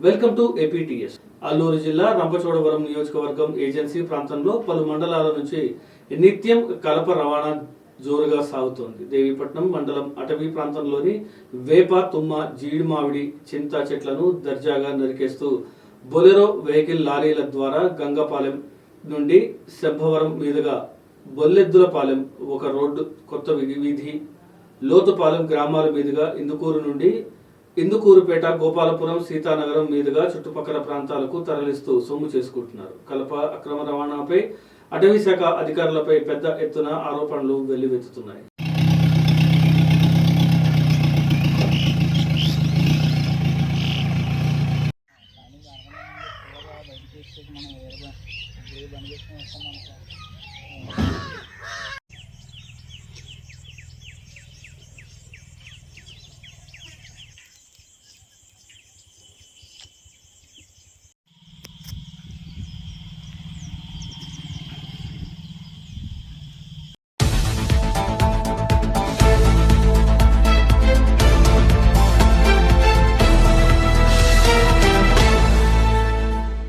Welcome to APTS. Alluri జిల్లా రంపచోడవరం నియోజకవర్గం agency ప్రాంతంలో పలు మండలాల నుంచి నిత్యం కలప రవాణా జోరుగా సాగుతోంది. దేవీపట్నం మండలం అటవీ ప్రాంతంలోని వేప, తుమ్మ, జీడి మామిడి, చింత చెట్లను దర్జాగా నరికేస్తూ బొలెరో వెహికల్ లారీల ద్వారా గంగపాలెం నుండి శంభవరం మీదుగా బొల్లెద్దులపాలెం ఒక రోడ్డు, కొత్త వీధి, లోతుపాలెం గ్రామాల మీదుగా ఇందుకూరు నుండి ఇందుకూరుపేట, గోపాలపురం, సీతానగరం మీదుగా చుట్టుపక్కల ప్రాంతాలకు తరలిస్తూ సొమ్ము చేసుకుంటున్నారు. కలప అక్రమ రవాణాపై అటవీ శాఖ అధికారులపై పెద్ద ఎత్తున ఆరోపణలు వెల్లువెత్తుతున్నాయి.